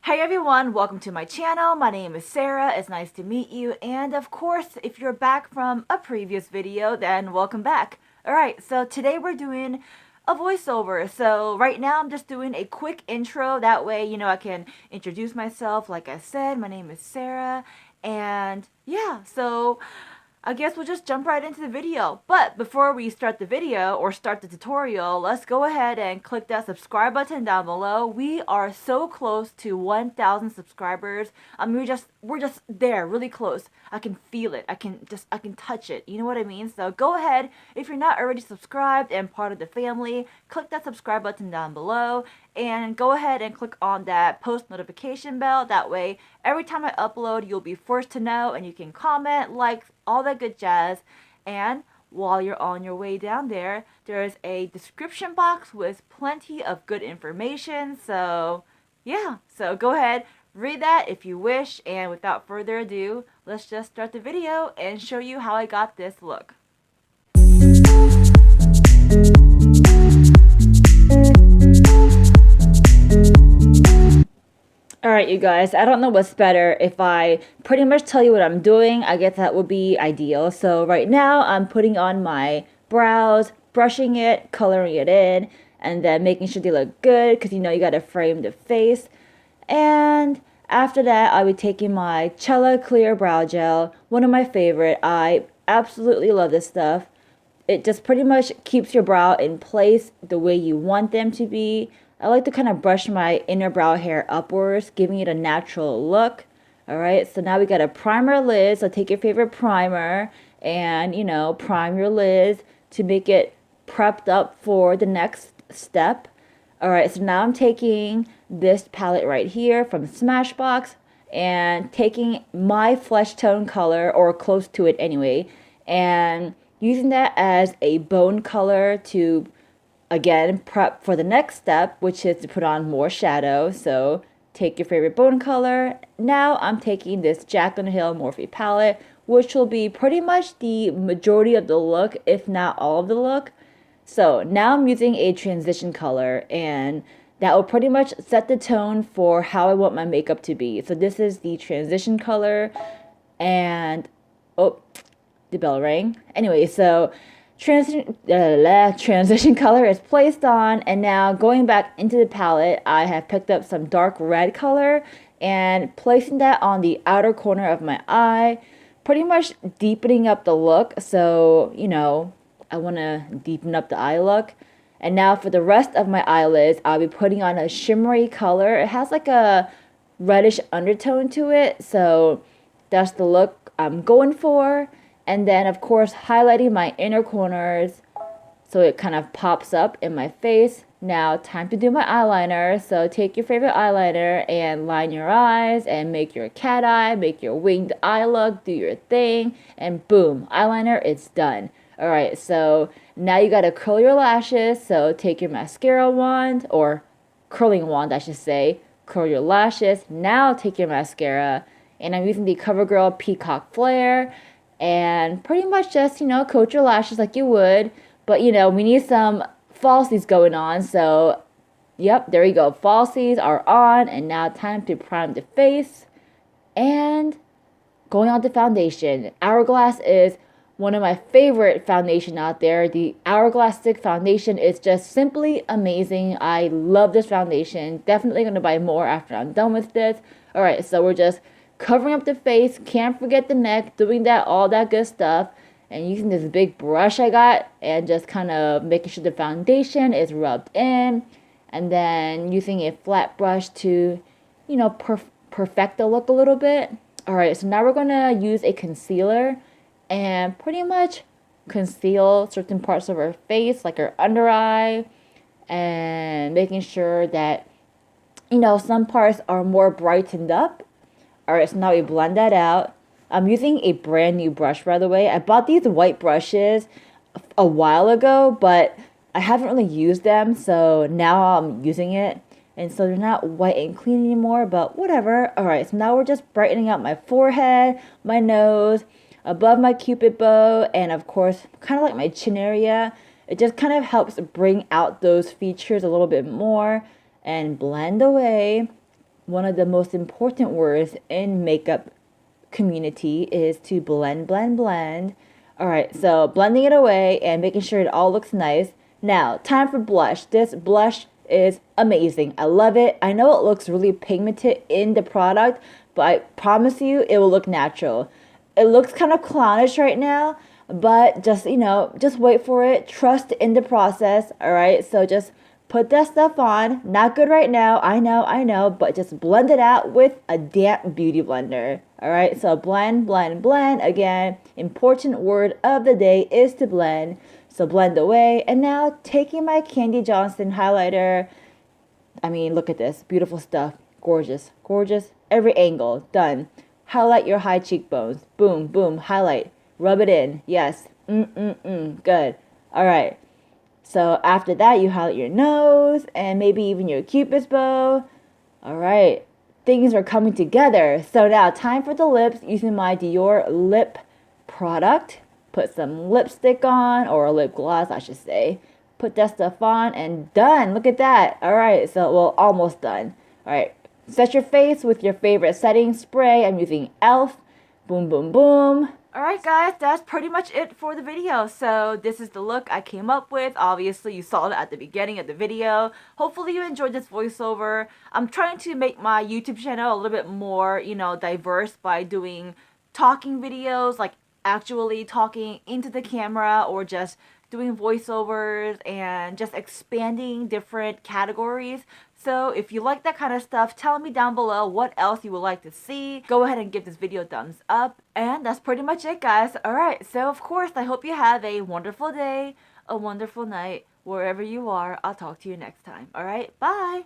Hey everyone, welcome to my channel. My name is Sarah. It's nice to meet you. And of course, if you're back from a previous video, then welcome back. Alright, so today we're doing a voiceover. So right now I'm just doing a quick intro. That way, I can introduce myself. Like I said, my name is Sarah. And yeah, so I guess we'll just jump right into the video. But before we start the video or start the tutorial, let's go ahead and click that subscribe button down below. We are so close to 1,000 subscribers. I mean, we're just there, really close. I can feel it. I can touch it. You know what I mean? So go ahead, if you're not already subscribed and part of the family, click that subscribe button down below and go ahead and click on that post notification bell. That way, every time I upload, you'll be first to know and you can comment, like, all that good jazz. And while you're on your way down there, there's a description box with plenty of good information. So yeah, so go ahead, read that if you wish. And without further ado, let's just start the video and show you how I got this look. Alright, you guys, I don't know what's better. If I pretty much tell you what I'm doing, I guess that would be ideal. So right now, I'm putting on my brows, brushing it, coloring it in, and then making sure they look good, because you gotta frame the face. And after that, I'll be taking my Chella Clear Brow Gel, one of my favorite. I absolutely love this stuff. It just pretty much keeps your brow in place the way you want them to be. I like to kind of brush my inner brow hair upwards, giving it a natural look. Alright, so now we got a primer lid. So take your favorite primer and, prime your lids to make it prepped up for the next step. Alright, so now I'm taking this palette right here from Smashbox and taking my flesh tone color, or close to it anyway, and using that as a bone color to, again, prep for the next step, which is to put on more shadow. So take your favorite bone color. Now I'm taking this Jaqlyn Morphe palette, which will be pretty much the majority of the look, if not all of the look. So now I'm using a transition color, and that will pretty much set the tone for how I want my makeup to be. So this is the transition color, and oh, the bell rang. Anyway, so transition color is placed on, and now going back into the palette, I have picked up some dark red color and placing that on the outer corner of my eye, pretty much deepening up the look. So, I want to deepen up the eye look. And now for the rest of my eyelids, I'll be putting on a shimmery color. It has like a reddish undertone to it, so that's the look I'm going for. And then, of course, highlighting my inner corners so it kind of pops up in my face. Now, time to do my eyeliner. So take your favorite eyeliner and line your eyes and make your cat eye, make your winged eye look, do your thing, and boom, eyeliner, it's done. Alright, so now you gotta curl your lashes. So take your mascara wand, or curling wand, I should say. Curl your lashes. Now take your mascara, and I'm using the Covergirl Peacock Flare. And pretty much just, coat your lashes like you would. But, we need some falsies going on. So, yep, there you go. Falsies are on. And now time to prime the face. And going on to foundation. Hourglass is one of my favorite foundation out there. The Hourglass Stick Foundation is just simply amazing. I love this foundation. Definitely going to buy more after I'm done with this. Alright, so we're just covering up the face, can't forget the neck, doing that, all that good stuff, and using this big brush I got, and just kind of making sure the foundation is rubbed in, and then using a flat brush to, perfect the look a little bit. Alright, so now we're going to use a concealer, and pretty much conceal certain parts of our face, like our under eye, and making sure that, some parts are more brightened up. Alright, so now we blend that out. I'm using a brand new brush, by the way. I bought these white brushes a while ago, but I haven't really used them, so now I'm using it. And so they're not white and clean anymore, but whatever. Alright, so now we're just brightening up my forehead, my nose, above my cupid bow, and of course, kind of like my chin area. It just kind of helps bring out those features a little bit more and blend away one of the most important words in makeup community is to blend, blend, blend. All right, so blending it away and making sure it all looks nice. Now, time for blush. This blush is amazing. I love it. I know it looks really pigmented in the product, but I promise you it will look natural. It looks kind of clownish right now, but just, just wait for it. Trust in the process, all right? So just put that stuff on. Not good right now, I know, but just blend it out with a damp beauty blender. All right, so blend, blend, blend. Again, important word of the day is to blend. So blend away. And now taking my Candy Johnson highlighter. I mean, look at this. Beautiful stuff. Gorgeous, gorgeous. Every angle, done. Highlight your high cheekbones. Boom, boom, highlight. Rub it in. Yes. Good. All right. So after that, you highlight your nose and maybe even your cupid's bow. All right, things are coming together. So now time for the lips using my Dior lip product. Put some lipstick on, or a lip gloss, I should say. Put that stuff on and done. Look at that. All right, so well, almost done. All right, set your face with your favorite setting spray. I'm using e.l.f. Boom, boom, boom. Alright guys, that's pretty much it for the video. So this is the look I came up with. Obviously you saw it at the beginning of the video. Hopefully you enjoyed this voiceover. I'm trying to make my YouTube channel a little bit more, diverse by doing talking videos, like actually talking into the camera, or just doing voiceovers and just expanding different categories. So if you like that kind of stuff, tell me down below what else you would like to see. Go ahead and give this video a thumbs up. And that's pretty much it, guys. Alright, so of course, I hope you have a wonderful day, a wonderful night, wherever you are. I'll talk to you next time. Alright, bye!